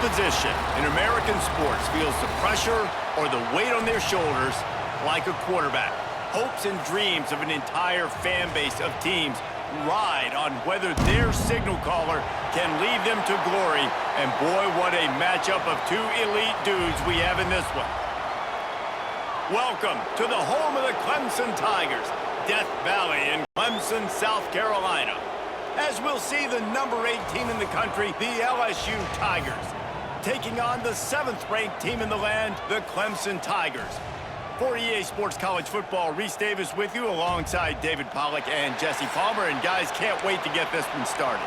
position in American sports feels the pressure or the weight on their shoulders like a quarterback. Hopes and dreams of an entire fan base of teams ride on whether their signal caller can lead them to glory. And boy, what a matchup of two elite dudes we have in this one. Welcome to the home of the Clemson Tigers, Death Valley in Clemson, South Carolina. As we'll see the number 8 team in the country, the LSU Tigers, taking on the 7th-ranked team in the land, the Clemson Tigers. For EA Sports College Football, Reese Davis with you alongside David Pollack and Jesse Palmer. And guys, can't wait to get this one started.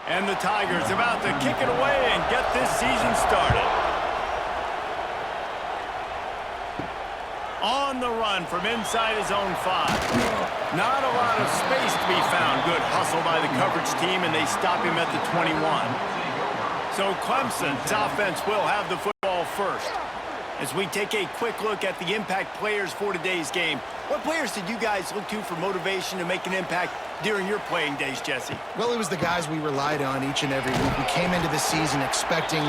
And the Tigers about to kick it away and get this season started. On the run from inside his own 5. Not a lot of space to be found. Good hustle by the coverage team, and they stop him at the 21. So Clemson's offense will have the football first. As we take a quick look at the impact players for today's game, what players did you guys look to for motivation to make an impact during your playing days, Jesse? Well, it was the guys we relied on each and every week. We came into the season expecting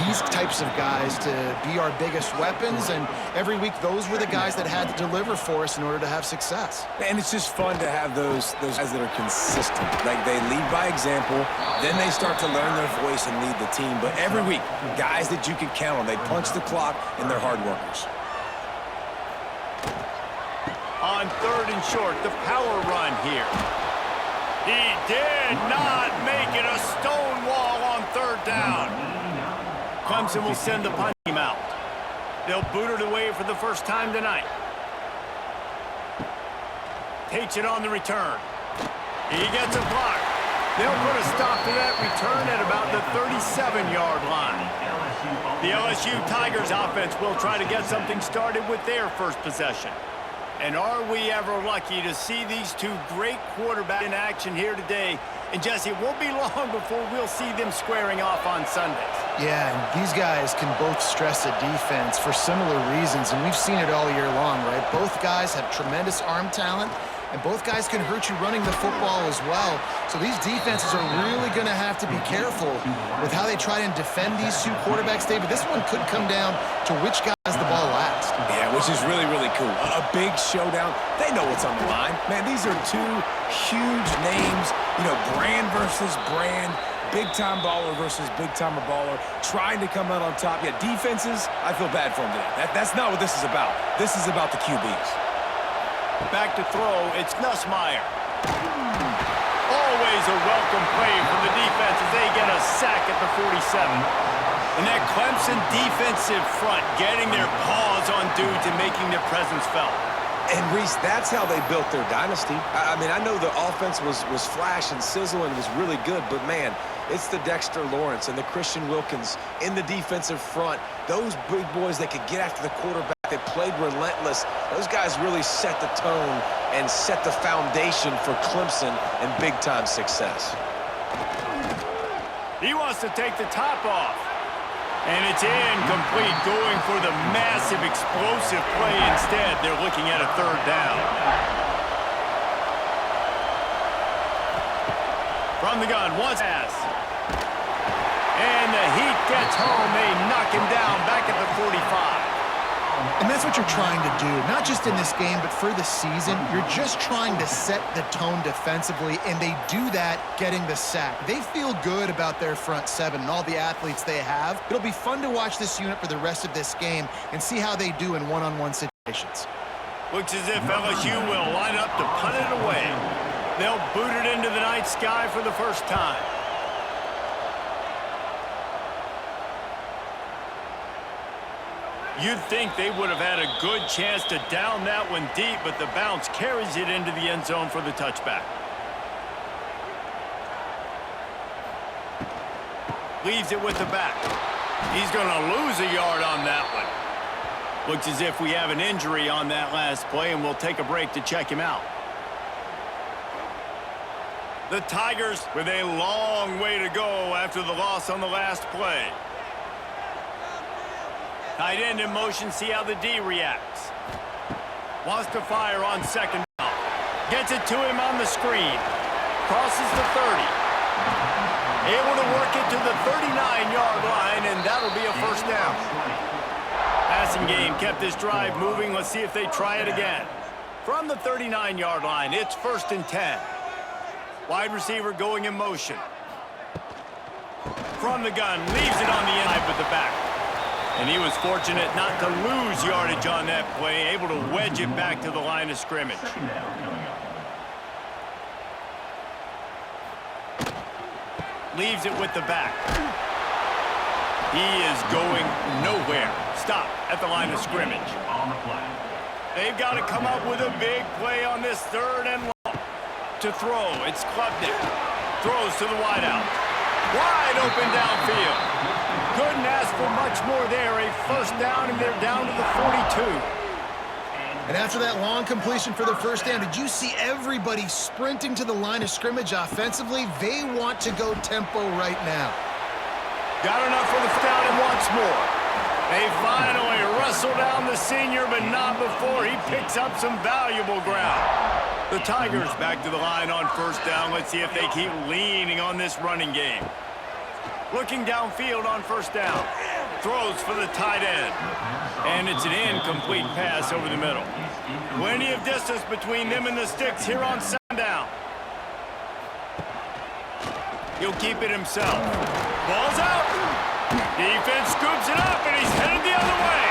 these types of guys to be our biggest weapons, and every week those were the guys that had to deliver for us in order to have success. And it's just fun to have those guys that are consistent. Like, they lead by example, then they start to learn their voice and lead the team. But every week, guys that you can count on, they punch the clock, and they're hard workers. On 3rd and short, the power run here. He did not make it a stone wall on 3rd down. Clemson will send the punt team out. They'll boot it away for the first time tonight. Takes it on the return. He gets a block. They'll put a stop to that return at about the 37-yard line. The LSU Tigers offense will try to get something started with their first possession. And are we ever lucky to see these two great quarterbacks in action here today? And Jesse, it won't be long before we'll see them squaring off on Sundays. Yeah, and these guys can both stress a defense for similar reasons, and we've seen it all year long, right? Both guys have tremendous arm talent, and both guys can hurt you running the football as well. So these defenses are really going to have to be careful with how they try and defend these two quarterbacks, David. This one could come down to which guy has the ball last. Yeah, which is really, really cool. A big showdown. They know what's on the line. Man, these are two huge names. You know, brand versus brand. Big-time baller versus big-timer baller. Trying to come out on top. Yeah, defenses, I feel bad for them today. That's not what this is about. This is about the QBs. Back to throw, it's Nussmeier. Always a welcome play from the defense as they get a sack at the 47. And that Clemson defensive front getting their paws on dudes and making their presence felt. And, Reese, that's how they built their dynasty. I mean, I know the offense was flash and sizzle and was really good, but, man, it's the Dexter Lawrence and the Christian Wilkins in the defensive front. Those big boys that could get after the quarterback, that played relentless. Those guys really set the tone and set the foundation for Clemson and big-time success. He wants to take the top off. And it's incomplete, going for the massive explosive play instead. They're looking at a 3rd down. From the gun, one pass. And the Heat gets home. They knock him down back at the 45. And that's what you're trying to do, not just in this game, but for the season. You're just trying to set the tone defensively, and they do that getting the sack. They feel good about their front 7 and all the athletes they have. It'll be fun to watch this unit for the rest of this game and see how they do in one-on-one situations. Looks as if LSU will line up to punt it away. They'll boot it into the night sky for the first time. You'd think they would have had a good chance to down that one deep, but the bounce carries it into the end zone for the touchback. Leaves it with the back. He's going to lose a yard on that one. Looks as if we have an injury on that last play, and we'll take a break to check him out. The Tigers with a long way to go after the loss on the last play. Tight end in motion, see how the D reacts. Wants to fire on second down. Gets it to him on the screen. Crosses the 30. Able to work it to the 39-yard line, and that'll be a first down. Passing game kept this drive moving. Let's see if they try it again. From the 39-yard line, it's 1st and 10. Wide receiver going in motion. From the gun, leaves it on the inside with the back. And he was fortunate not to lose yardage on that play, able to wedge it back to the line of scrimmage. Leaves it with the back. He is going nowhere. Stop at the line of scrimmage. They've got to come up with a big play on this 3rd and long. To throw, it's Klubnik. Throws to the wideout. Wide open downfield. Couldn't ask for much more there. A first down, and they're down to the 42. And after that long completion for the first down, did you see everybody sprinting to the line of scrimmage offensively? They want to go tempo right now. Got enough for the down and wants more. They finally wrestle down the senior, but not before he picks up some valuable ground. The Tigers back to the line on first down. Let's see if they keep leaning on this running game. Looking downfield on first down. Throws for the tight end. And it's an incomplete pass over the middle. Plenty of distance between them and the sticks here on sundown. He'll keep it himself. Ball's out. Defense scoops it up, and he's headed the other way.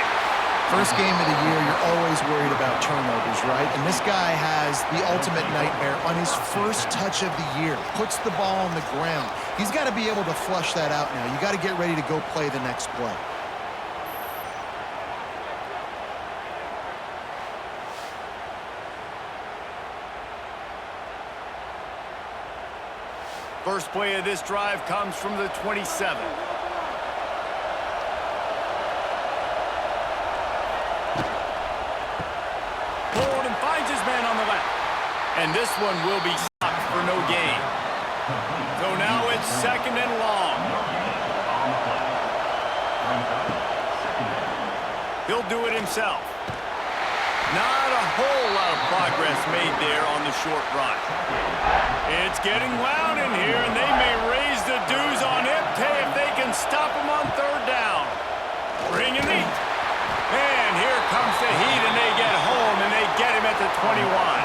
First game of the year, you're always worried about turnovers, right? And this guy has the ultimate nightmare on his first touch of the year. Puts the ball on the ground. He's got to be able to flush that out now. You got to get ready to go play the next play. First play of this drive comes from the 27. Pulled and finds his man on the left. And this one will be stopped for no gain. So now it's 2nd and long. He'll do it himself. Not a whole lot of progress made there on the short run. It's getting loud in here, and they may raise the dues on Impte if they can stop him on 3rd down. Bringing the heat. And here comes the heat, and they get home, and they get him at the 21.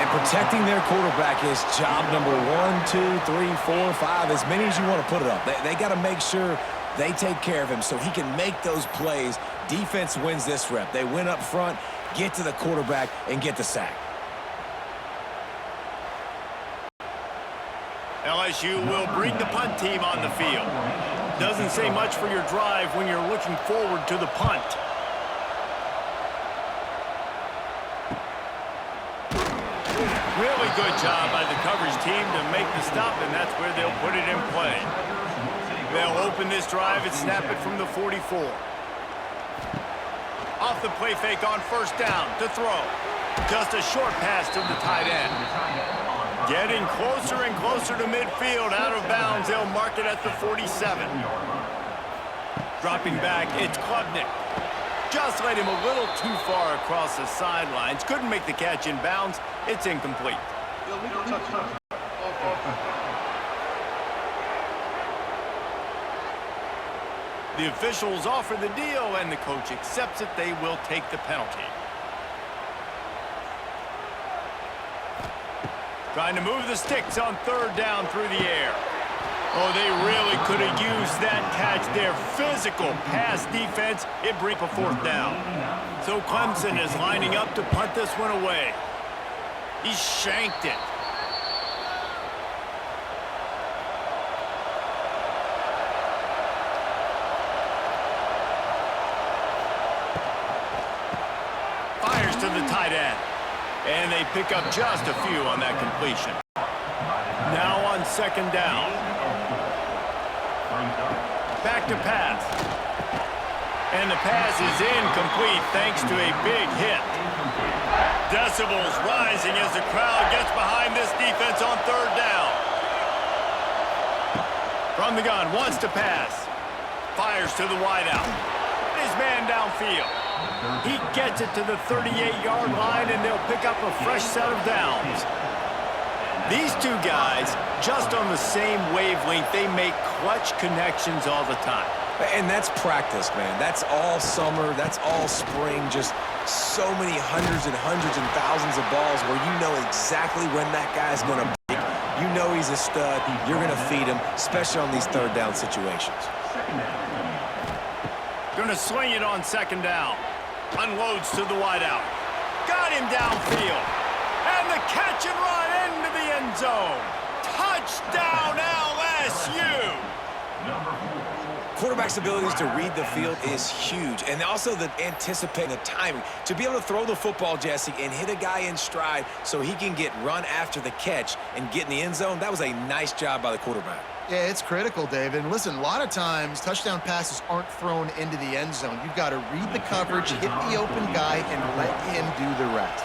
And protecting their quarterback is job number 1, 2, 3, 4, 5, as many as you want to put it up. They got to make sure they take care of him so he can make those plays. Defense wins this rep. They win up front, get to the quarterback, and get the sack. LSU will bring the punt team on the field. Doesn't say much for your drive when you're looking forward to the punt. Really good job by the coverage team to make the stop, and that's where they'll put it in play. They'll open this drive and snap it from the 44. Off the play fake on first down to throw. Just a short pass to the tight end. Getting closer and closer to midfield, out of bounds. They'll mark it at the 47. Dropping back, it's Klubnik. Just led him a little too far across the sidelines. Couldn't make the catch in bounds. It's incomplete. The officials offer the deal, and the coach accepts it. They will take the penalty. Trying to move the sticks on 3rd down through the air. Oh, they really could have used that catch there. Physical pass defense. It brings a 4th down. So Clemson is lining up to punt this one away. He shanked it. Fires to the tight end. And they pick up just a few on that completion. Now on 2nd down. Back to pass. And the pass is incomplete thanks to a big hit. Decibels rising as the crowd gets behind this defense on 3rd down. From the gun, wants to pass. Fires to the wideout. His man downfield. He gets it to the 38-yard line, and they'll pick up a fresh set of downs. These two guys, just on the same wavelength, they make clutch connections all the time. And that's practice, man. That's all summer. That's all spring. Just so many hundreds and thousands of balls where you know exactly when that guy's going to break. You know he's a stud. You're going to feed him, especially on these third down situations. Going to swing it on second down. Unloads to the wideout. Got him downfield. And the catch and run into the end zone. Touchdown, LSU! Quarterback's abilities to read the field is huge, and also the anticipating the timing. To be able to throw the football, Jesse, and hit a guy in stride so he can get run after the catch and get in the end zone, that was a nice job by the quarterback. Yeah, it's critical, David. And listen, a lot of times touchdown passes aren't thrown into the end zone. You've got to read the coverage, hit the open guy, and let him do the rest.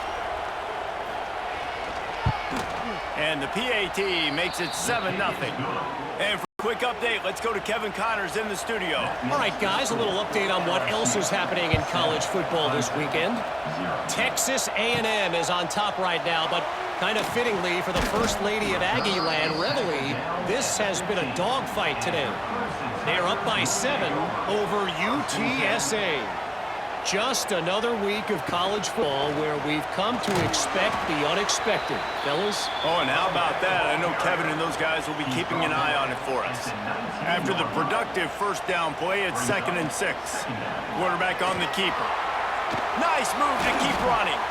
And the PAT makes it 7-0. And for a quick update, let's go to Kevin Connors in the studio. All right, guys, a little update on what else is happening in college football this weekend. Texas A&M is on top right now, but kind of fittingly for the First Lady of Aggie Land, Reveille, this has been a dogfight today. They're up by 7 over UTSA. Just another week of college football where we've come to expect the unexpected. Fellas? Oh, and how about that? I know Kevin and those guys will be keeping an eye on it for us. After the productive first down play, it's 2nd and 6. Quarterback on the keeper. Nice move to keep running.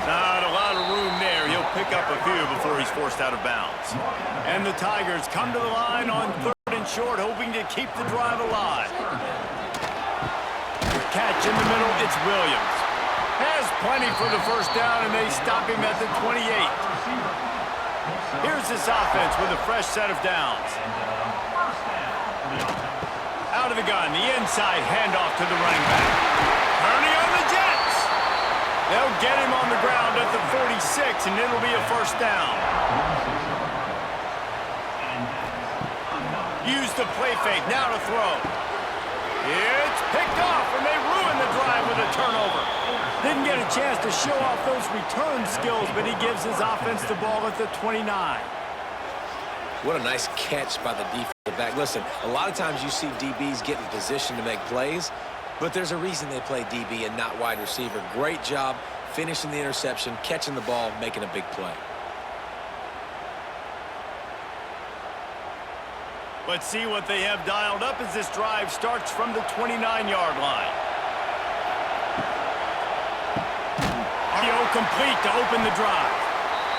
Not a lot of room there. He'll pick up a few before he's forced out of bounds. And the Tigers come to the line on 3rd and short, hoping to keep the drive alive. Catch in the middle, it's Williams. Has plenty for the first down, and they stop him at the 28. Here's this offense with a fresh set of downs. Out of the gun, the inside handoff to the running back. Turning on the Jets. They'll get him on the ground at the 46, and it'll be a first down. Use the play fake, now to throw. It's picked off, and they ruin the drive with a turnover. Didn't get a chance to show off those return skills, but he gives his offense the ball at the 29. What a nice catch by the defensive back. Listen, a lot of times you see DBs get in position to make plays, but there's a reason they play DB and not wide receiver. Great job finishing the interception, catching the ball, making a big play. Let's see what they have dialed up as this drive starts from the 29-yard line. Complete to open the drive.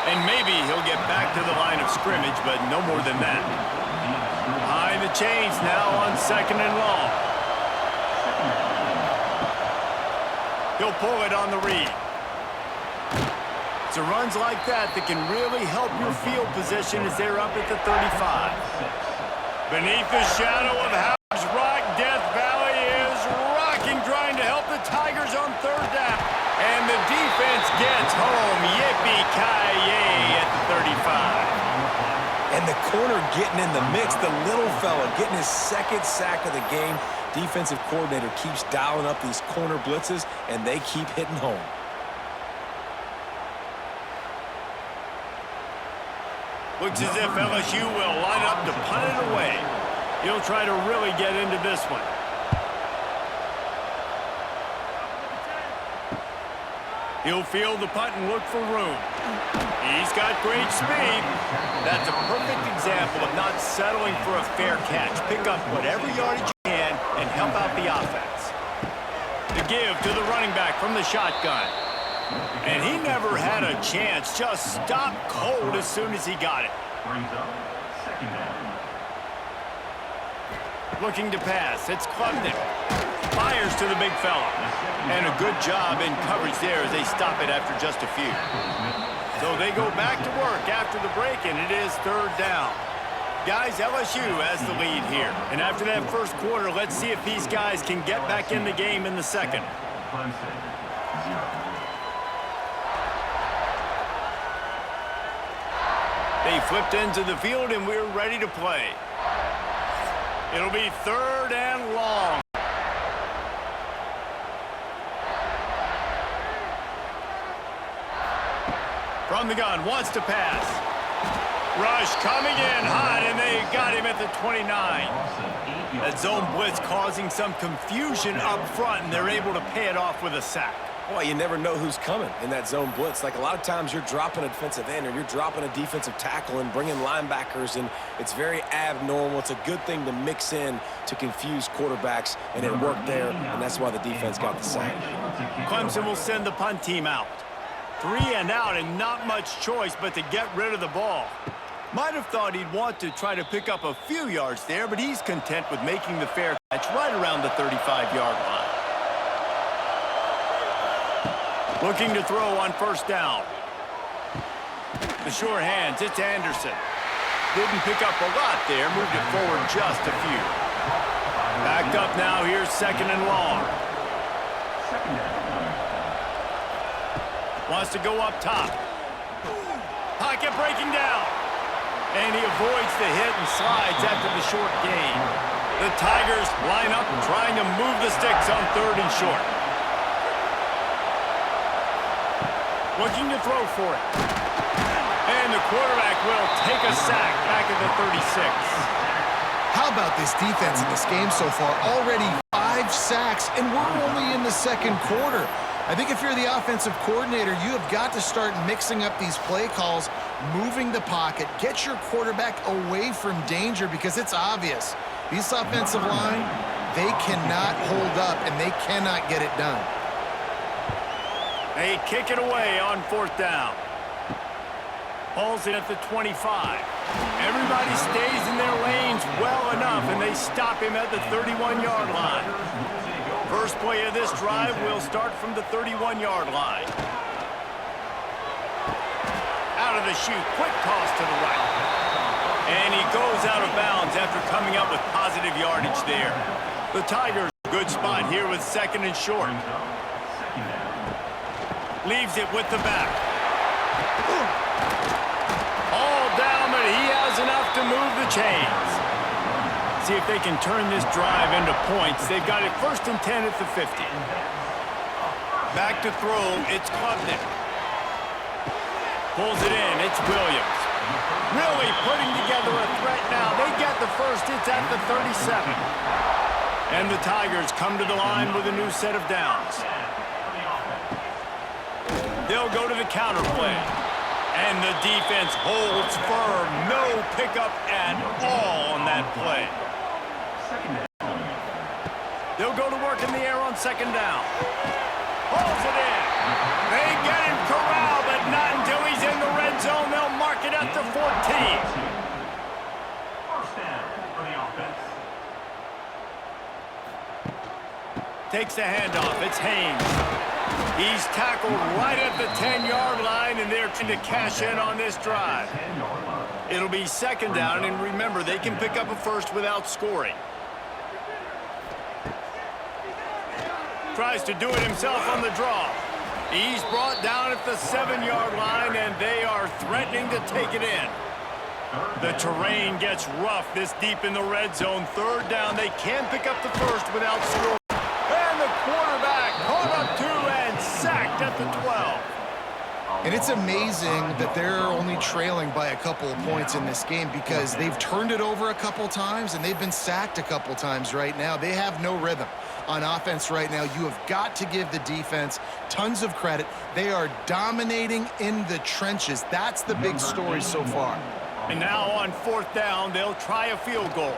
And maybe he'll get back to the line of scrimmage, but no more than that. Behind the chains now on 2nd and long. He'll pull it on the read. It's a runs like that that can really help your field position as they're up at the 35. Beneath the shadow of Howard's Rock, Death Valley is rocking, trying to help the Tigers on 3rd down. And the defense gets home. Yippee-ki-yay at the 35. And the corner getting in the mix, the little fella getting his 2nd sack of the game. Defensive coordinator keeps dialing up these corner blitzes, and they keep hitting home. Looks as if LSU will line up to punt it away. He'll try to really get into this one. He'll field the punt and look for room. He's got great speed. That's a perfect example of not settling for a fair catch. Pick up whatever yardage you can and help out the offense. The give to the running back from the shotgun. And he never had a chance. Just stopped cold as soon as he got it. Looking to pass. It's Clemson. Fires to the big fella. And a good job in coverage there as they stop it after just a few. So they go back to work after the break, and it is 3rd down. Guys, LSU has the lead here. And after that first quarter, let's see if these guys can get back in the game in the second. They flipped into the field, and we're ready to play. It'll be 3rd and long. From the gun, wants to pass. Rush coming in hot, and they got him at the 29. That zone blitz causing some confusion up front, and they're able to pay it off with a sack. Well, you never know who's coming in that zone blitz. Like a lot of times you're dropping a defensive end or you're dropping a defensive tackle and bringing linebackers, and it's very abnormal. It's a good thing to mix in to confuse quarterbacks, and it worked there, and that's why the defense got the sack. Clemson will send the punt team out. 3 and out, and not much choice but to get rid of the ball. Might have thought he'd want to try to pick up a few yards there, but he's content with making the fair catch right around the 35-yard line. Looking to throw on first down. The sure hands, it's Anderson. Didn't pick up a lot there, moved it forward just a few. Backed up now, here's second and long. Wants to go up top. Pocket breaking down. And he avoids the hit and slides after the short gain. The Tigers line up trying to move the sticks on 3rd and short. Looking to throw for it. And the quarterback will take a sack back at the 36. How about this defense in this game so far? Already 5 sacks, and we're only in the second quarter. I think if you're the offensive coordinator, you have got to start mixing up these play calls, moving the pocket, get your quarterback away from danger, because it's obvious. This offensive line, they cannot hold up, and they cannot get it done. They kick it away on 4th down. Hauls it at the 25. Everybody stays in their lanes well enough, and they stop him at the 31-yard line. First play of this drive will start from the 31-yard line. Out of the chute, quick toss to the right. And he goes out of bounds after coming up with positive yardage there. The Tigers, good spot here with 2nd and short. Leaves it with the back. All down, but he has enough to move the chains. See if they can turn this drive into points. They've got it 1st and 10 at the 50. Back to throw, it's Klubnik. Pulls it in, it's Williams. Really putting together a threat now. They get the first, it's at the 37. And the Tigers come to the line with a new set of downs. They'll go to the counter play. And the defense holds firm. No pickup at all on that play. They'll go to work in the air on 2nd down. Pulls it in. They get him corralled, but not until he's in the red zone. They'll mark it at the 14. First down for the offense. Takes the handoff. It's Haynes. He's tackled right at the 10-yard line, and they're trying to cash in on this drive. It'll be 2nd down, and remember, they can pick up a first without scoring. Tries to do it himself on the draw. He's brought down at the 7-yard line, and they are threatening to take it in. The terrain gets rough this deep in the red zone. 3rd down, they can pick up the first without scoring. And the quarterback caught up 2 and sacked at the 12. And it's amazing that they're only trailing by a couple of points in this game, because they've turned it over a couple times and they've been sacked a couple times right now. They have no rhythm on offense right now. You have got to give the defense tons of credit. They are dominating in the trenches. That's the big story so far. And now on 4th down, they'll try a field goal.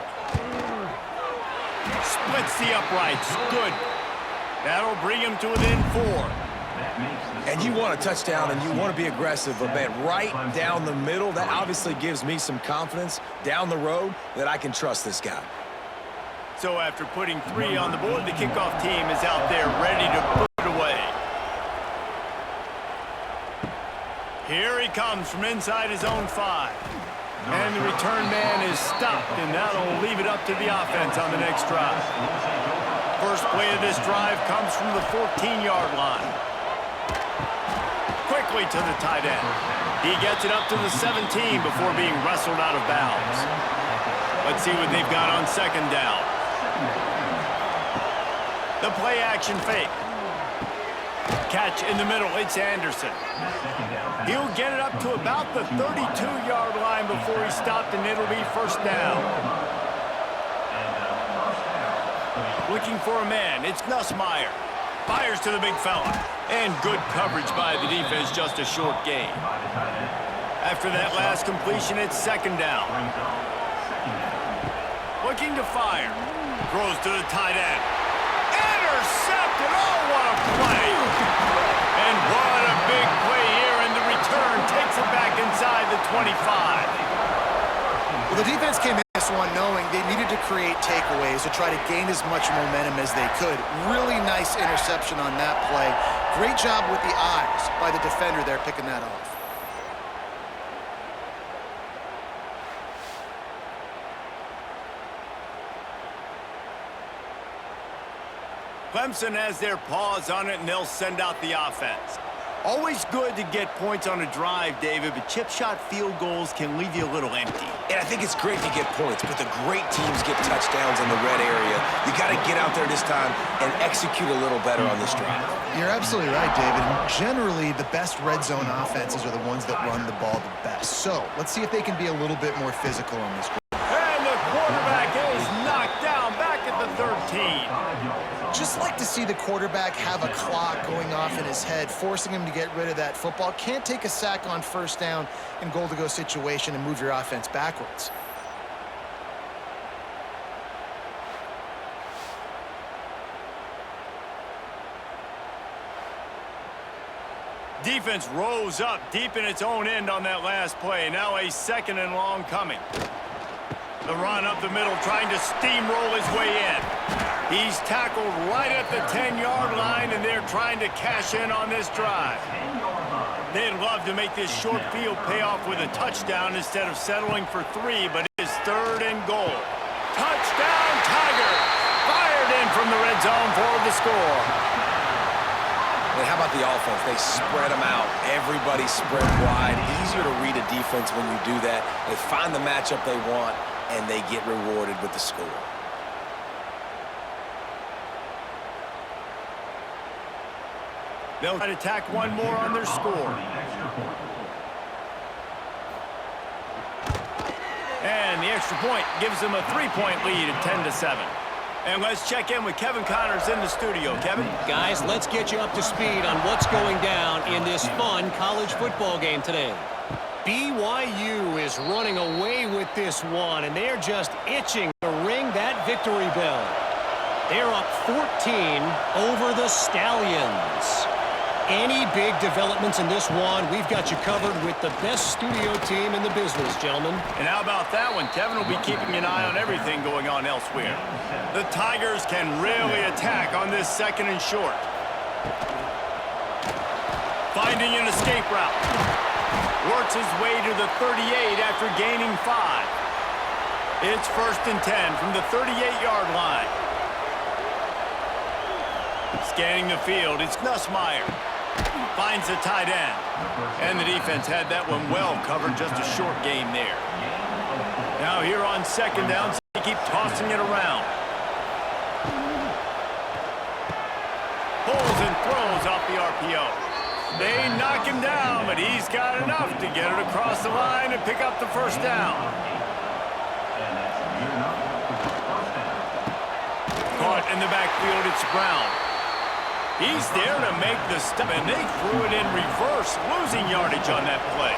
Splits the uprights. Good. That'll bring him to within 4. And you want a touchdown and you want to be aggressive, but man, right down the middle, that obviously gives me some confidence down the road that I can trust this guy. So after putting 3 on the board, the kickoff team is out there ready to put it away. Here he comes from inside his own 5. And the return man is stopped, and that'll leave it up to the offense on the next drive. First play of this drive comes from the 14-yard line. Quickly to the tight end. He gets it up to the 17 before being wrestled out of bounds. Let's see what they've got on 2nd down. The play action fake. catch in the middle. It's Anderson. He'll get it up to about the 32-yard line before he's stopped, and it'll be first down. Looking for a man. It's Nussmeier. Fires to the big fella. And good coverage by the defense, just a short gain. After that last completion, it's second down. Looking to fire. Throws to the tight end. Intercepted. Oh, what a play. And what a big play here, and the return takes it back inside the 25. Well, the defense came in this one knowing they needed to create takeaways to try to gain as much momentum as they could. Really nice interception on that play. Great job with the eyes by the defender there picking that off. Clemson has their paws on it, and they'll send out the offense. Always good to get points on a drive, David, but chip shot field goals can leave you a little empty. And I think it's great to get points, but the great teams get touchdowns in the red area. You got to get out there this time and execute a little better on this drive. You're absolutely right, David. Generally, the best red zone offenses are the ones that run the ball the best. So let's see if they can be a little bit more physical on this. And the quarterback is knocked down back at the 13. Just like to see the quarterback have a clock going off in his head, forcing him to get rid of that football. Can't take a sack on first down in goal-to-go situation and move your offense backwards. Defense rose up deep in its own end on that last play. Now a second and long coming. The run up the middle, trying to steamroll his way in. He's tackled right at the 10-yard line, and they're trying to cash in on this drive. They'd love to make this short field pay off with a touchdown instead of settling for 3, but it is third and goal. Touchdown, Tiger! Fired in from the red zone for the score. And how about the offense? They spread them out. Everybody spread wide. Easier to read a defense when you do that. They find the matchup they want, and they get rewarded with the score. They'll try to tack one more on their score. And the extra point gives them a 3-point lead at 10-7. And let's check in with Kevin Connors in the studio. Kevin? Guys, let's get you up to speed on what's going down in this fun college football game today. BYU is running away with this one, and they're just itching to ring that victory bell. They're up 14 over the Stallions. Any big developments in this one, we've got you covered with the best studio team in the business, gentlemen. And how about that one? Kevin will be keeping an eye on everything going on elsewhere. The Tigers can really attack on this second and short. Finding an escape route. Works his way to the 38 after gaining 5. It's first and 10 from the 38-yard line. Scanning the field, it's Nussmeier. Finds the tight end. And the defense had that one well covered, just a short gain there. Now here on second down, they keep tossing it around. Pulls and throws off the RPO. They knock him down, but he's got enough to get it across the line and pick up the first down. Caught in the backfield, it's Brown. He's there to make the stop, and they threw it in reverse, losing yardage on that play.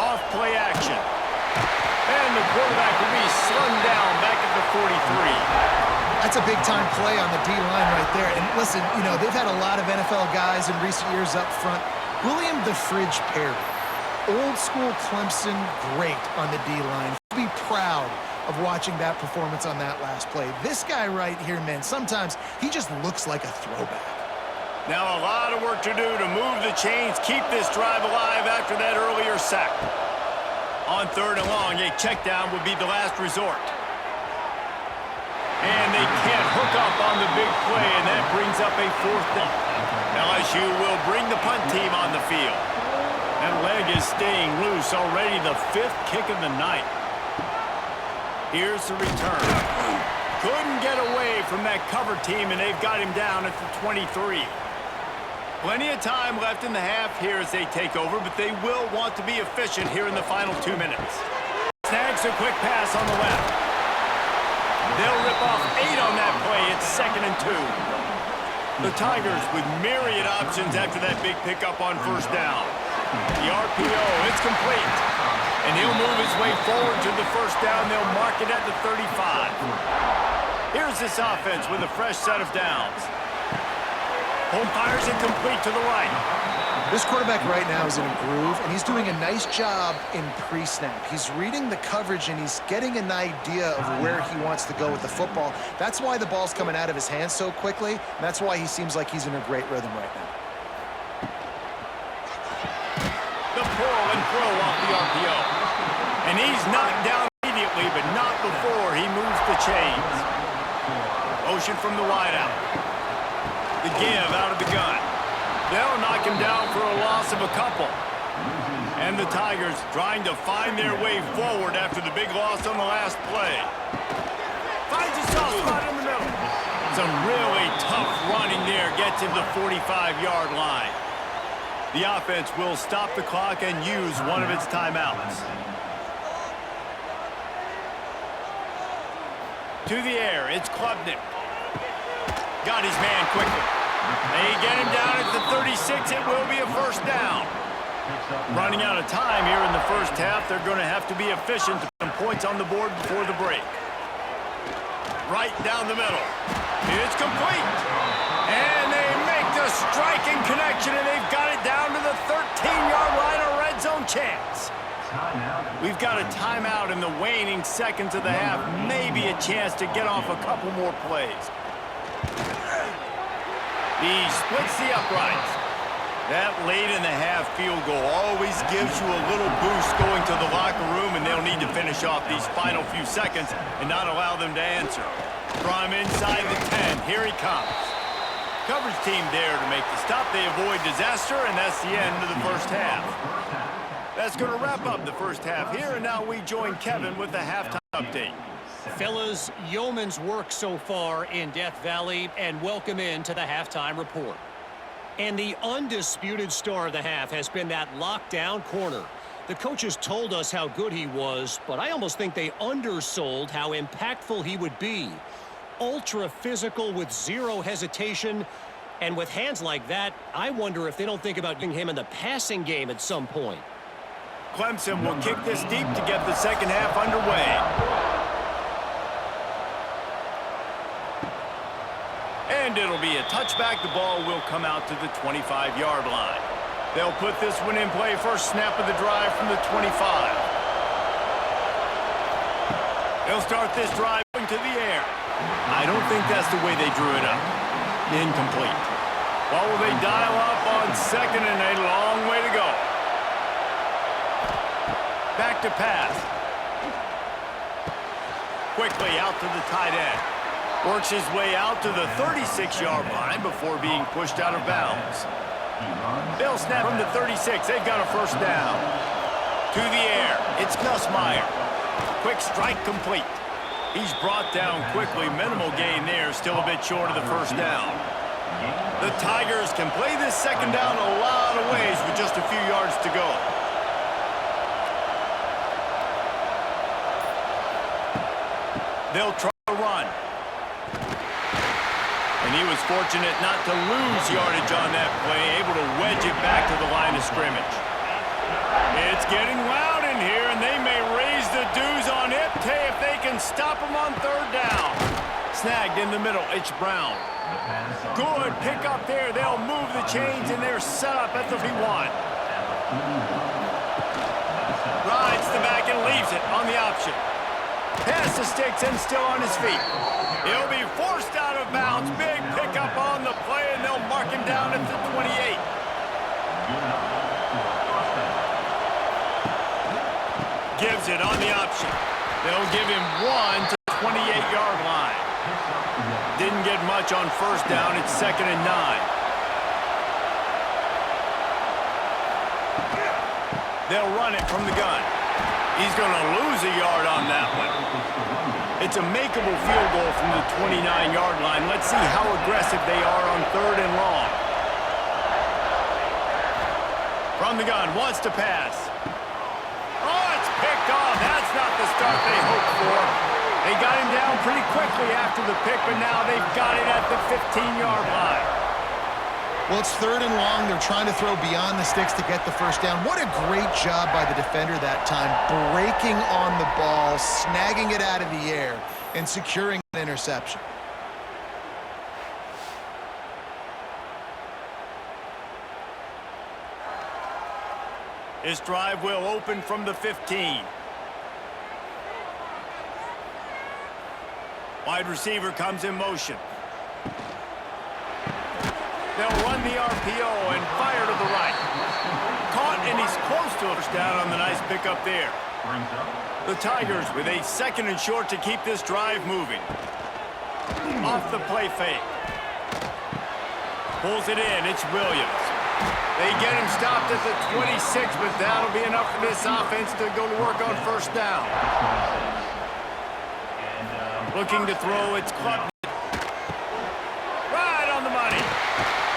Off play action. And the quarterback will be slung down back at the 43. That's a big-time play on the D-line right there. And listen, you know, they've had a lot of NFL guys in recent years up front. William the Fridge Perry, old-school Clemson, great on the D-line. Be proud of watching that performance on that last play. This guy right here, man, sometimes he just looks like a throwback. Now a lot of work to do to move the chains, keep this drive alive after that earlier sack. On third and long, a check down would be the last resort. And they can't hook up on the big play, and that brings up a fourth down. LSU will bring the punt team on the field. That leg is staying loose, already the 5th kick of the night. Here's the return. Couldn't get away from that cover team, and they've got him down at the 23. Plenty of time left in the half here as they take over, but they will want to be efficient here in the final 2 minutes. Snags a quick pass on the left. They'll rip off 8 on that play. It's 2nd and 2. The Tigers with myriad options after that big pickup on first down. The RPO, it's complete. And he'll move his way forward to the first down. They'll mark it at the 35. Here's this offense with a fresh set of downs. Home fires it complete to the right. This quarterback right now is in a groove, and he's doing a nice job in pre-snap. He's reading the coverage, and he's getting an idea of where he wants to go with the football. That's why the ball's coming out of his hands so quickly, and that's why he seems like he's in a great rhythm right now. The pull and throw off the RPO. And he's knocked down immediately, but not before he moves the chains. Motion from the wideout. The give out of the gun. They'll knock him down for a loss of a couple. And the Tigers trying to find their way forward after the big loss on the last play. Finds a soft spot in the middle. Some really tough running there. Gets him the 45-yard line. The offense will stop the clock and use one of its timeouts. To the air, it's Klubnik. Got his man quickly. They get him down at the 36. It will be a first down. Running out of time here in the first half. They're going to have to be efficient to put some points on the board before the break. Right down the middle. It's complete. And they make the striking connection, and they've got it down to the 13-yard line, a red zone chance. We've got a timeout in the waning seconds of the half. Maybe a chance to get off a couple more plays. He splits the uprights. That late in the half field goal always gives you a little boost going to the locker room, and they'll need to finish off these final few seconds and not allow them to answer. From inside the 10, here he comes. Coverage team there to make the stop. They avoid disaster, and that's the end of the first half. That's going to wrap up the first half here, and now we join Kevin with the halftime update. Fellas, yeoman's work so far in Death Valley, and welcome into the halftime report. And the undisputed star of the half has been that lockdown corner. The coaches told us how good he was, but I almost think they undersold how impactful he would be. Ultra physical with zero hesitation, and with hands like that, I wonder if they don't think about getting him in the passing game at some point. Clemson will kick this deep to get the second half underway. And it'll be a touchback. The ball will come out to the 25-yard line. They'll put this one in play. First snap of the drive from the 25. They'll start this drive going to the air. I don't think that's the way they drew it up. Incomplete. Well, will they dial up on second and a long way to go? Back to pass. Quickly out to the tight end. Works his way out to the 36-yard line before being pushed out of bounds. They'll snap from the 36. They've got a first down. To the air. It's Nussmeier. Quick strike complete. He's brought down quickly. Minimal gain there. Still a bit short of the first down. The Tigers can play this second down a lot of ways with just a few yards to go. They'll try to run. And he was fortunate not to lose yardage on that play, able to wedge it back to the line of scrimmage. It's getting loud in here, and they may raise the dues on it if they can stop him on third down. Snagged in the middle, it's Brown. Good pick up there. They'll move the chains, and they're set up at the 51. Rides the back and leaves it on the option. Pass the sticks and still on his feet. He'll be forced out of bounds. Big pickup on the play, and they'll mark him down at the 28. Gives it on the option. They'll give him one to the 28-yard line. Didn't get much on first down. It's 2nd and 9. They'll run it from the gun. He's going to lose a yard on that one. It's a makeable field goal from the 29-yard line. Let's see how aggressive they are on 3rd and long. From the gun, wants to pass. Oh, it's picked off. That's not the start they hoped for. They got him down pretty quickly after the pick, but now they've got it at the 15-yard line. Well, it's 3rd and long. They're trying to throw beyond the sticks to get the first down. What a great job by the defender that time, breaking on the ball, snagging it out of the air, and securing an interception. This drive will open from the 15. Wide receiver comes in motion. They'll run the RPO and fire to the right. Caught, and he's close to a first down on the nice pickup there. The Tigers with a 2nd and short to keep this drive moving. Off the play fake. Pulls it in. It's Williams. They get him stopped at the 26, but that'll be enough for this offense to go to work on first down. Looking to throw, it's Clemson. Right on the money.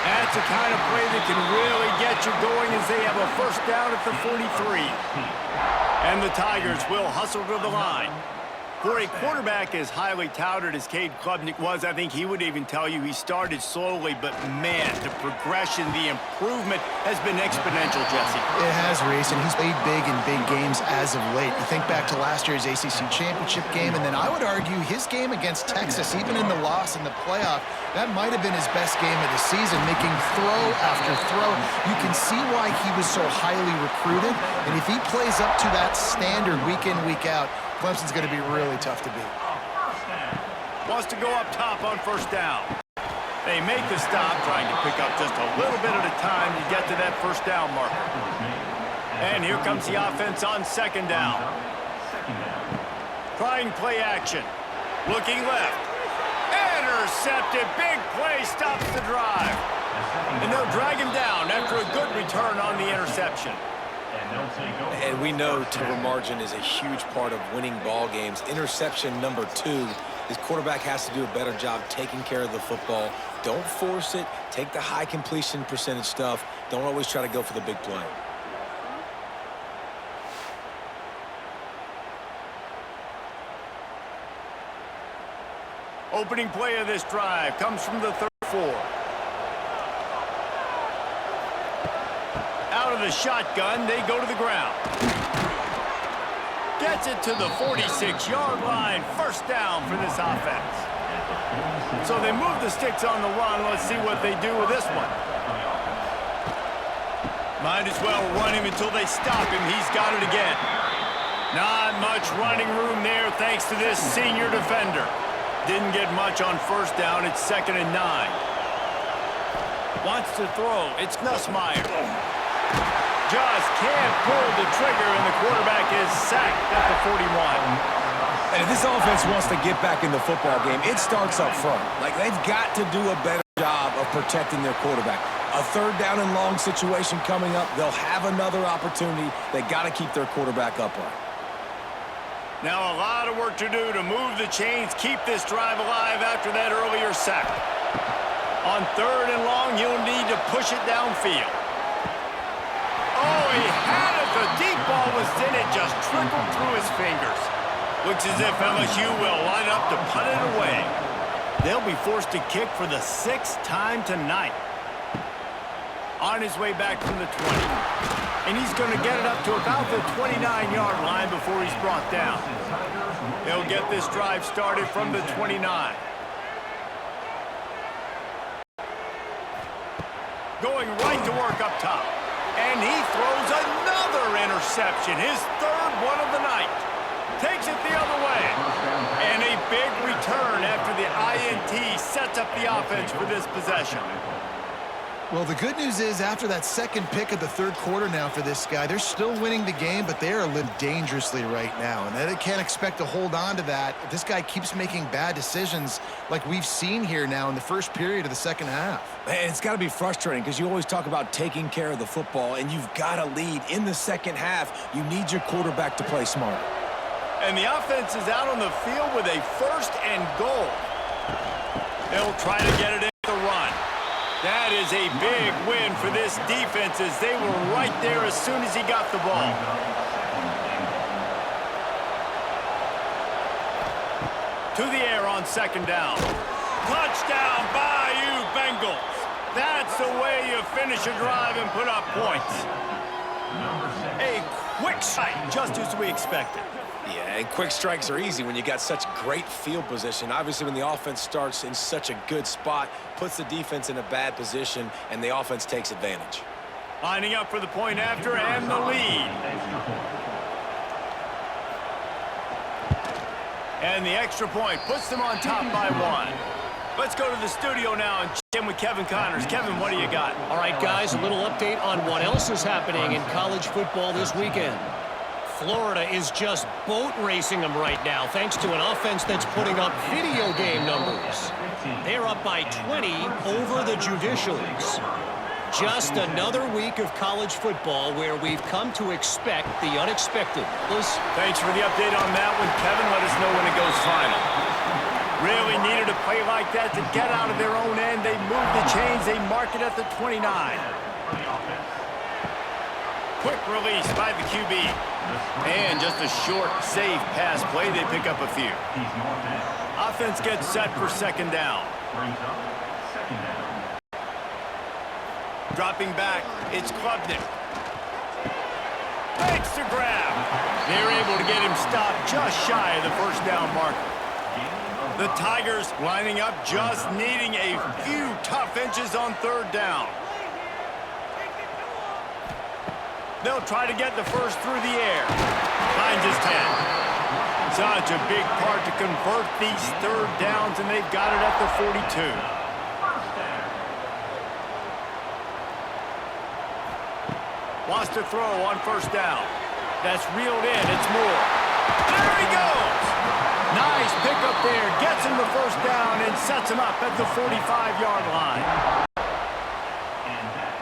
That's the kind of play that can really get you going as they have a first down at the 43. And the Tigers will hustle to the line. For a quarterback as highly touted as Cade Klubnik was, I think he would even tell you he started slowly, but man, the progression, the improvement has been exponential, Jesse. It has, Reese, and he's played big in big games as of late. You think back to last year's ACC championship game, and then I would argue his game against Texas, even in the loss in the playoff, that might have been his best game of the season, making throw after throw. You can see why he was so highly recruited, and if he plays up to that standard week in, week out, Clemson's going to be really tough to beat. Wants to go up top on first down. They make the stop, trying to pick up just a little bit at a time to get to that first down marker. And here comes the offense on 2nd down. Trying play action. Looking left. Intercepted. Big play stops the drive. And they'll drag him down after a good return on the interception. And we know turnover margin is a huge part of winning ball games. Interception number 2. His quarterback has to do a better job taking care of the football. Don't force it. Take the high completion percentage stuff. Don't always try to go for the big play. Opening play of this drive comes from the 34. Out of the shotgun, they go to the ground. Gets it to the 46-yard line. First down for this offense. So they move the sticks on the run. Let's see what they do with this one. Might as well run him until they stop him. He's got it again. Not much running room there thanks to this senior defender. Didn't get much on first down. It's 2nd and 9. Wants to throw. It's Nussmeier. Just can't pull the trigger, and the quarterback is sacked at the 41. And if this offense wants to get back in the football game, it starts up front. Like, they've got to do a better job of protecting their quarterback. A 3rd down and long situation coming up. They'll have another opportunity. They got to keep their quarterback upright. Now a lot of work to do to move the chains, keep this drive alive after that earlier sack. On 3rd and long, he'll need to push it downfield. Oh, he had it. The deep ball was in. It just trickled through his fingers. Looks as if LSU will line up to punt it away. They'll be forced to kick for the 6th time tonight. On his way back from the 20. And he's going to get it up to about the 29-yard line before he's brought down. He'll get this drive started from the 29. Going right to work up top. And he throws another interception, his 3rd one of the night. Takes it the other way. And a big return after the INT sets up the offense for this possession. Well, the good news is after that second pick of the third quarter now for this guy, they're still winning the game, but they are living dangerously right now. And they can't expect to hold on to that if this guy keeps making bad decisions like we've seen here now in the first period of the second half. Man, it's got to be frustrating because you always talk about taking care of the football, and you've got to lead in the second half. You need your quarterback to play smart. And the offense is out on the field with a 1st and goal. They'll try to get it in the run. That is a big win for this defense as they were right there as soon as he got the ball. To the air on 2nd down. Touchdown, Bayou Bengals. That's the way you finish a drive and put up points. A quick strike, just as we expected. Yeah, and quick strikes are easy when you got such great field position. Obviously, when the offense starts in such a good spot, puts the defense in a bad position, and the offense takes advantage. Lining up for the point after and the lead. And the extra point puts them on top by 1. Let's go to the studio now and check in with Kevin Connors. Kevin, what do you got? All right, guys, a little update on what else is happening in college football this weekend. Florida is just boat racing them right now, thanks to an offense that's putting up video game numbers. They're up by 20 over the Judicials. Just another week of college football where we've come to expect the unexpected. Thanks for the update on that one, Kevin. Let us know when it goes final. Really needed a play like that to get out of their own end. They move the chains. They mark it at the 29. Quick release by the QB. And just a short, safe pass play. They pick up a few. Offense gets set for 2nd down. Dropping back, it's Klubnik. Makes the grab. They're able to get him stopped just shy of the 1st down marker. The Tigers lining up, just needing a few tough inches on 3rd down. They'll try to get the first through the air. Finds his 10. Such a big part to convert these 3rd downs, and they've got it at the 42. Wants to throw on 1st down. That's reeled in. It's Moore. There he goes. Nice pickup there. Gets him the 1st down and sets him up at the 45-yard line. And that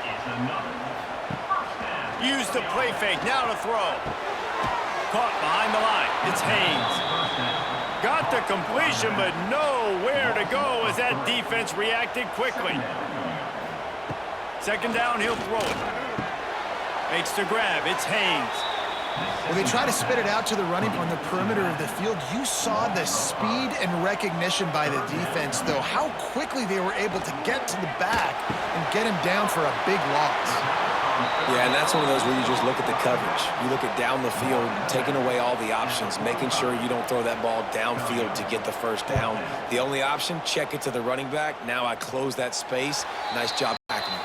is another first down. Use the play fake. Now to throw. Caught behind the line. It's Haynes. Got the completion, but nowhere to go as that defense reacted quickly. 2nd down, he'll throw it. Makes the grab. It's Haynes. When they try to spit it out to the running on the perimeter of the field, you saw the speed and recognition by the defense, though, how quickly they were able to get to the back and get him down for a big loss. Yeah, and that's one of those where you just look at the coverage. You look at down the field, taking away all the options, making sure you don't throw that ball downfield to get the 1st down. The only option, check it to the running back. Now I close that space. Nice job tackling.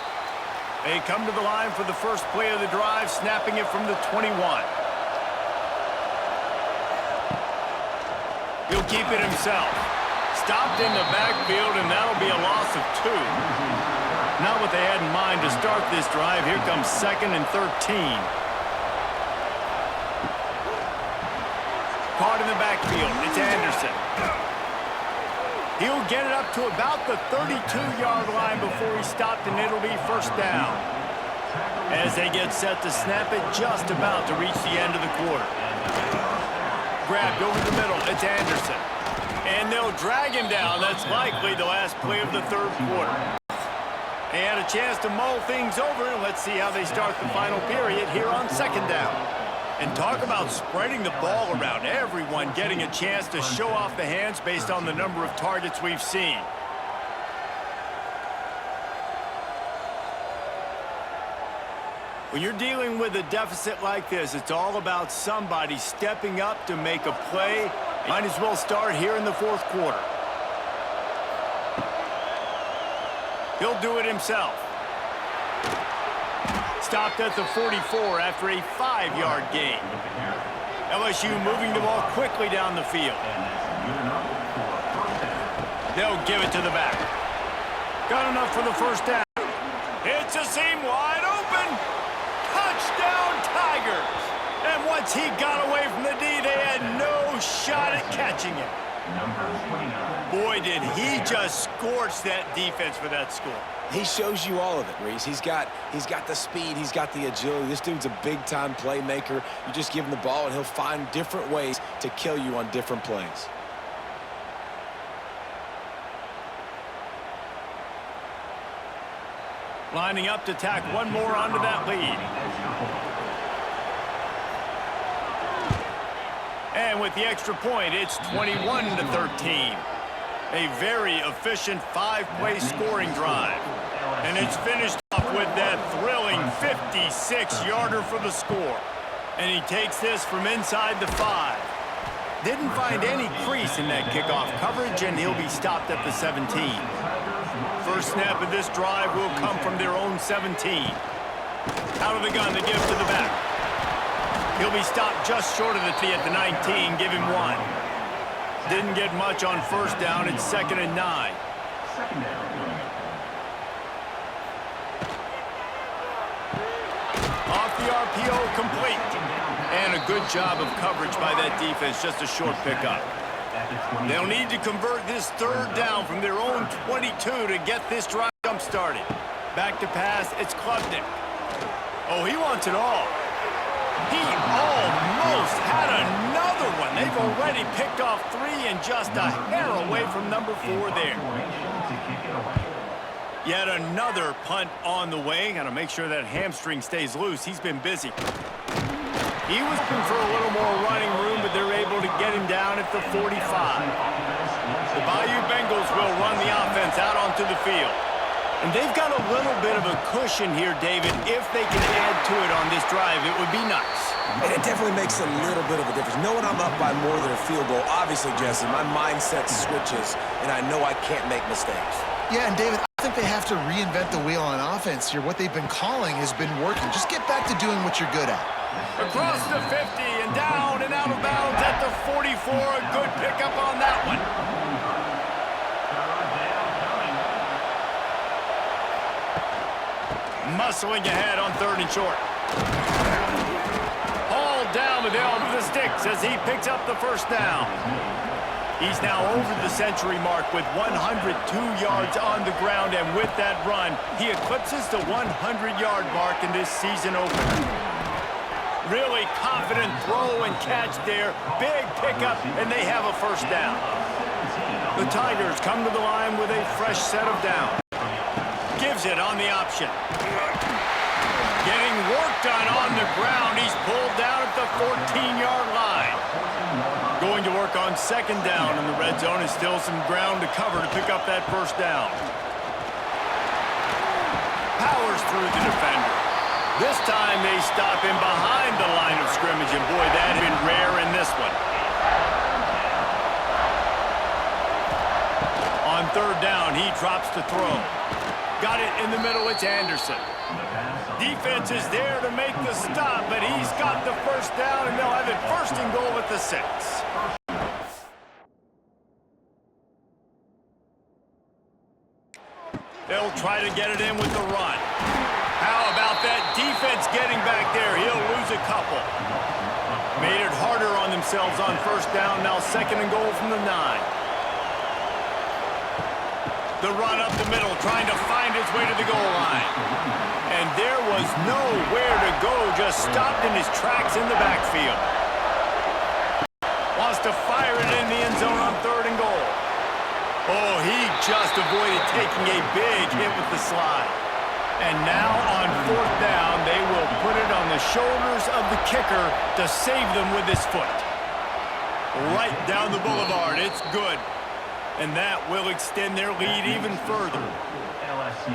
They come to the line for the first play of the drive, snapping it from the 21. He'll keep it himself. Stopped in the backfield, and that'll be a loss of 2. Not what they had in mind to start this drive. Here comes 2nd and 13. Caught in the backfield. It's Anderson. He'll get it up to about the 32-yard line before he stopped, and it'll be 1st down. As they get set to snap it, just about to reach the end of the quarter. Grabbed over the middle. It's Anderson. And they'll drag him down. That's likely the last play of the 3rd quarter. They had a chance to mull things over. Let's see how they start the final period here on 2nd down. And talk about spreading the ball around. Everyone getting a chance to show off the hands based on the number of targets we've seen. When you're dealing with a deficit like this, it's all about somebody stepping up to make a play. Might as well start here in the 4th quarter. He'll do it himself. Stopped at the 44 after a 5-yard gain. LSU moving the ball quickly down the field. They'll give it to the back. Got enough for the 1st down. seam wide open. Touchdown, Tigers. And once he got away from the D, they had no shot at catching it. Boy, did he just scorch that defense for that score. He shows you all of it, Reese. He's got the speed. He's got the agility. This dude's a big-time playmaker. You just give him the ball, and he'll find different ways to kill you on different plays. Lining up to tack one more onto that lead. And with the extra point, it's 21-13. A very efficient five-play scoring drive. And it's finished off with that thrilling 56-yarder for the score. And he takes this from inside the 5. Didn't find any crease in that kickoff coverage, and he'll be stopped at the 17. First snap of this drive will come from their own 17. Out of the gun to give to the back. He'll be stopped just short of the tee at the 19, give him 1. Didn't get much on first down. It's 2nd and 9. Off the RPO, complete. And a good job of coverage by that defense, just a short pickup. They'll need to convert this third down from their own 22 to get this drive jump-started. Back to pass, it's Klubnik. Oh, he wants it all. He almost had another one. They've already picked off 3 and just a hair away from number 4 there. Yet another punt on the way. Got to make sure that hamstring stays loose. He's been busy. He was looking for a little more running room, but they're able to get him down at the 45. The Bayou Bengals will run the offense out onto the field. And they've got a little bit of a cushion here, David. If they can add to it on this drive, it would be nice. And it definitely makes a little bit of a difference. Knowing I'm up by more than a field goal, obviously, Jesse, my mindset switches, and I know I can't make mistakes. Yeah, and David, I think they have to reinvent the wheel on offense here. What they've been calling has been working. Just get back to doing what you're good at. Across the 50 and down and out of bounds at the 44. A good pickup on that one. Muscling ahead on 3rd and short. Hauled down with the arm of the sticks as he picks up the first down. He's now over the century mark with 102 yards on the ground, and with that run, he eclipses the 100-yard mark in this season opener. Really confident throw and catch there. Big pickup, and they have a first down. The Tigers come to the line with a fresh set of downs. Gives it on the option. Getting work done on the ground. He's pulled down at the 14-yard line. Going to work on 2nd down in the red zone, and still some ground to cover to pick up that first down. Powers through the defender. This time they stop him behind the line of scrimmage, and boy, that had been rare in this one. On 3rd down, he drops to throw. Got it in the middle, it's Anderson. Defense is there to make the stop, but he's got the first down, and they'll have it 1st and goal at the 6. They'll try to get it in with the run. How about that defense getting back there? He'll lose a couple. Made it harder on themselves on 1st down, now 2nd and goal from the 9. The run up the middle, trying to find his way to the goal line. And there was nowhere to go, just stopped in his tracks in the backfield. Wants to fire it in the end zone on 3rd and goal. Oh, he just avoided taking a big hit with the slide. And now on 4th down, they will put it on the shoulders of the kicker to save them with his foot. Right down the boulevard, it's good. And that will extend their lead even further.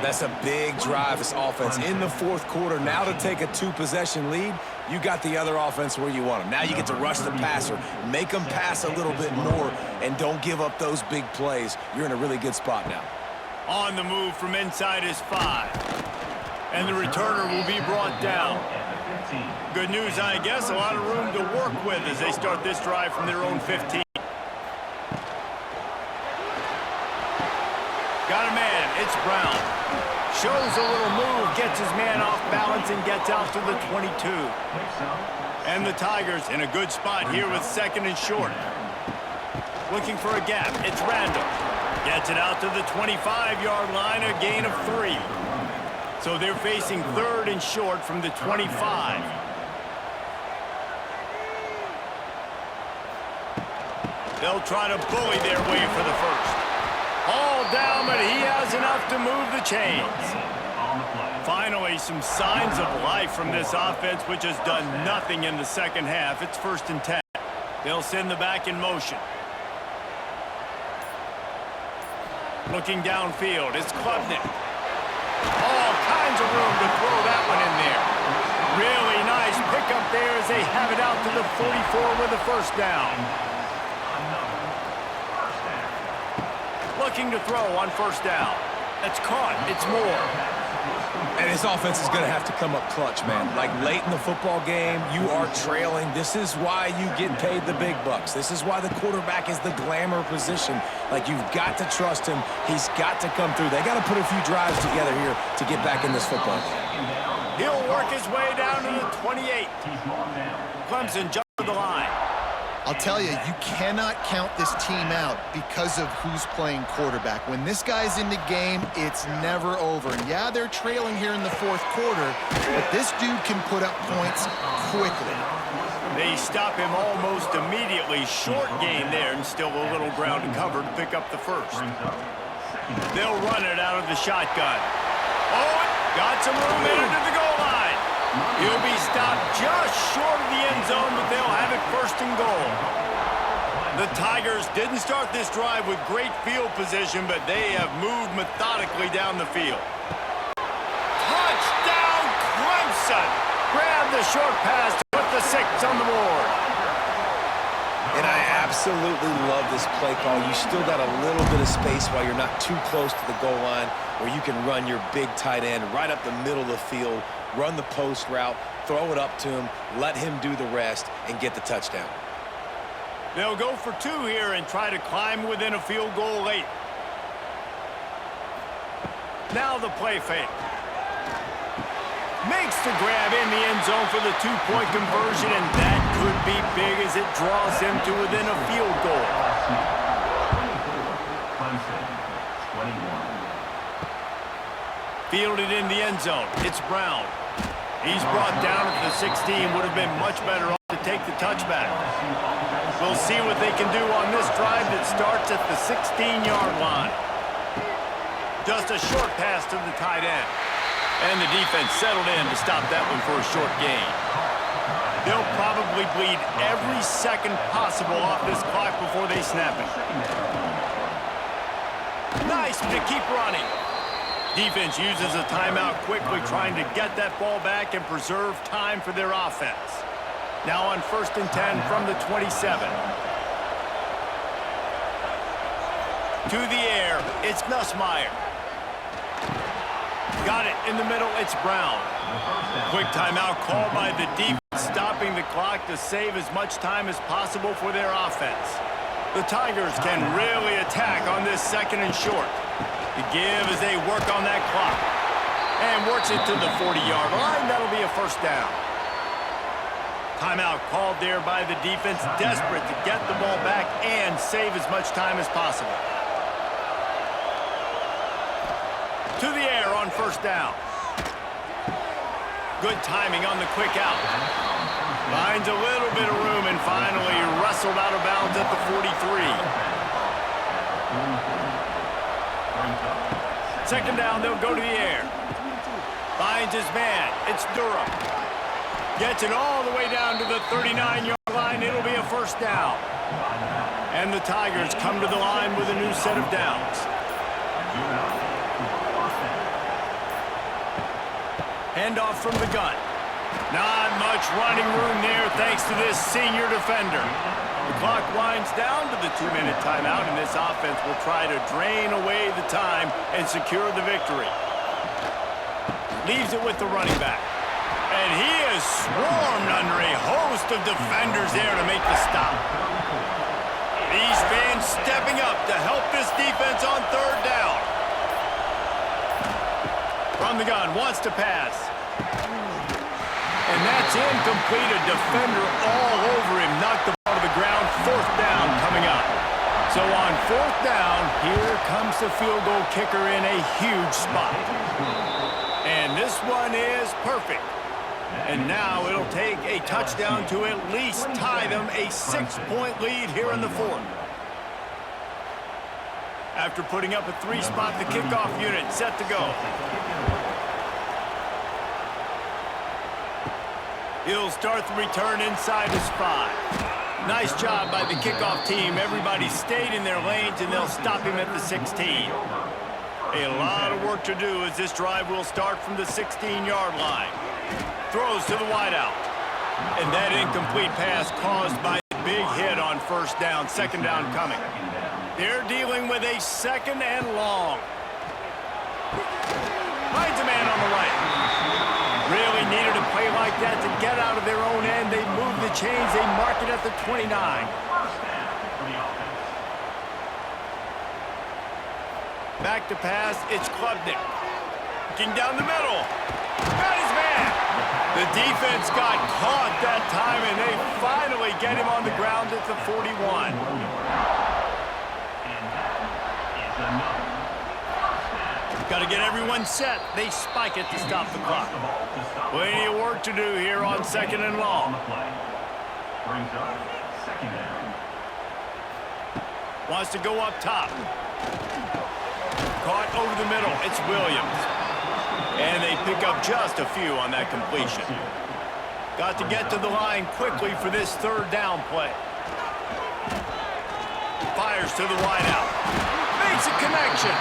That's a big drive, this offense. In the 4th quarter, now to take a 2-possession lead, you got the other offense where you want them. Now you get to rush the passer, make them pass a little bit more, and don't give up those big plays. You're in a really good spot now. On the move from inside his 5. And the returner will be brought down. Good news, I guess. A lot of room to work with as they start this drive from their own 15. Got a man. It's Brown. Shows a little move, gets his man off balance, and gets out to the 22. And the Tigers in a good spot here with 2nd and short. Looking for a gap, it's Randall. Gets it out to the 25-yard line, a gain of 3. So they're facing 3rd and short from the 25. They'll try to bully their way for the first. All down, but he has enough to move the chains. Finally, some signs of life from this offense, which has done nothing in the second half. It's 1st and 10. They'll send the back in motion. Looking downfield, it's Klubnik. All kinds of room to throw that one in there. Really nice pickup there as they have it out to the 44 with a first down. Looking to throw on first down. That's caught. It's Moore. And his offense is going to have to come up clutch, man. Like late in the football game, you are trailing. This is why you get paid the big bucks. This is why the quarterback is the glamour position. Like, you've got to trust him. He's got to come through. They got to put a few drives together here to get back in this football. He'll work his way down to the 28. Clemson jump to the line. I'll tell you, you cannot count this team out because of who's playing quarterback. When this guy's in the game, it's never over. And yeah, they're trailing here in the 4th quarter, but this dude can put up points quickly. They stop him almost immediately. Short gain there, and still a little ground to cover to pick up the first. They'll run it out of the shotgun. Oh, got some room in under the goal line. He'll be stopped just short of the end zone, but they'll have it 1st and goal. The Tigers didn't start this drive with great field position, but they have moved methodically down the field. Touchdown, Clemson! Grab the short pass to put the 6 on the board. And I absolutely love this play call. You still got a little bit of space while you're not too close to the goal line, where you can run your big tight end right up the middle of the field, run the post route, throw it up to him, let him do the rest, and get the touchdown. They'll go for 2 here and try to climb within a field goal late. Now the play fake. Makes the grab in the end zone for the 2-point conversion, and that could be big as it draws him to within a field goal. Fielded in the end zone. It's Brown. He's brought down at the 16. Would have been much better off to take the touchback. We'll see what they can do on this drive that starts at the 16-yard line. Just a short pass to the tight end. And the defense settled in to stop that one for a short gain. They'll probably bleed every second possible off this clock before they snap it. Nice to keep running. Defense uses a timeout quickly, trying to get that ball back and preserve time for their offense. Now on 1st and 10 from the 27. To the air, it's Nussmeier. Got it in the middle, it's Brown. Quick timeout called by the defense, stopping the clock to save as much time as possible for their offense. The Tigers can really attack on this 2nd and short. To give as they work on that clock. And works it to the 40-yard line. That'll be a first down. Timeout called there by the defense, desperate to get the ball back and save as much time as possible. To the air on first down. Good timing on the quick out. Finds a little bit of room and finally wrestled out of bounds at the 43. 2nd down, they'll go to the air. Finds his man. It's Durham. Gets it all the way down to the 39-yard line. It'll be a first down. And the Tigers come to the line with a new set of downs. Handoff from the gun. Not much running room there thanks to this senior defender. The clock winds down to the 2-minute timeout, and this offense will try to drain away the time and secure the victory. Leaves it with the running back. And he is swarmed under a host of defenders there to make the stop. These fans stepping up to help this defense on 3rd down. From the gun, wants to pass. And that's incomplete. A defender all over him. Knocked the ball to the ground. 4th down coming up. So on 4th down, here comes the field goal kicker in a huge spot. And this one is perfect. And now it'll take a touchdown to at least tie them a 6-point lead here in the 4th. After putting up a 3-spot, the kickoff unit set to go. He'll start the return inside his 5. Nice job by the kickoff team. Everybody stayed in their lanes, and they'll stop him at the 16. A lot of work to do as this drive will start from the 16-yard line. Throws to the wideout. And that incomplete pass caused by a big hit on 1st down. 2nd down coming. They're dealing with a 2nd and long. Finds a man on the right. Really needed a play like that to get out of their own end. They move the chains. They mark it at the 29. Back to pass. It's Klubnik. Looking down the middle. Got his man. The defense got caught that time, and they finally get him on the ground at the 41. Got to get everyone set. They spike it to stop the clock. Plenty of work to do here on 2nd and long. Wants to go up top. Caught over the middle. It's Williams. And they pick up just a few on that completion. Got to get to the line quickly for this 3rd down play. Fires to the wideout. Makes a connection.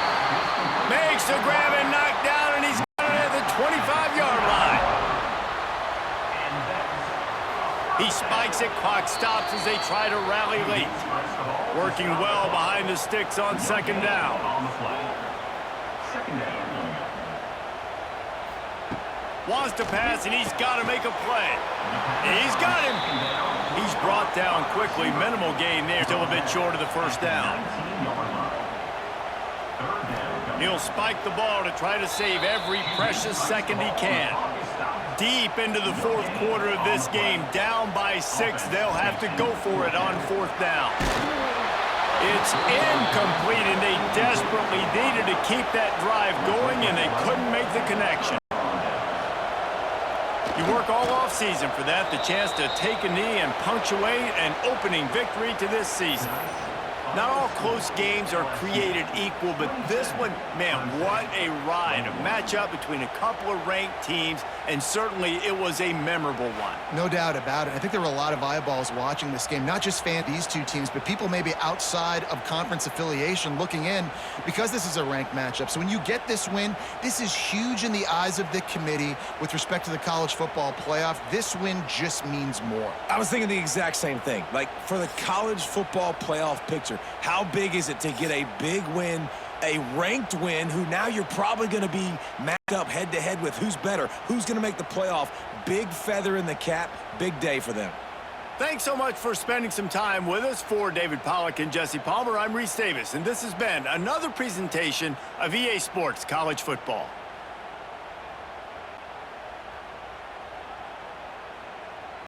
Makes the grab and knock down, and he's got it at the 25-yard line. He spikes it. Clock stops as they try to rally late. Working well behind the sticks on 2nd down. Wants to pass, and he's got to make a play. And he's got him. He's brought down quickly. Minimal gain there. Still a bit short of the 1st down. He'll spike the ball to try to save every precious second he can. Deep into the 4th quarter of this game, down by 6. They'll have to go for it on 4th down. It's incomplete, and they desperately needed to keep that drive going, and they couldn't make the connection. You work all offseason for that, the chance to take a knee and punctuate an opening victory to this season. Not all close games are created equal, but this one, man, what a ride. A matchup between a couple of ranked teams, and certainly it was a memorable one. No doubt about it. I think there were a lot of eyeballs watching this game, not just fans of these two teams, but people maybe outside of conference affiliation looking in because this is a ranked matchup. So when you get this win, this is huge in the eyes of the committee with respect to the college football playoff. This win just means more. I was thinking the exact same thing. Like, for the college football playoff picture, how big is it to get a big win, a ranked win, who now you're probably going to be matched up head-to-head with who's better, who's going to make the playoff. Big feather in the cap, big day for them. Thanks so much for spending some time with us. For David Pollack and Jesse Palmer, I'm Reese Davis, and this has been another presentation of EA Sports College Football.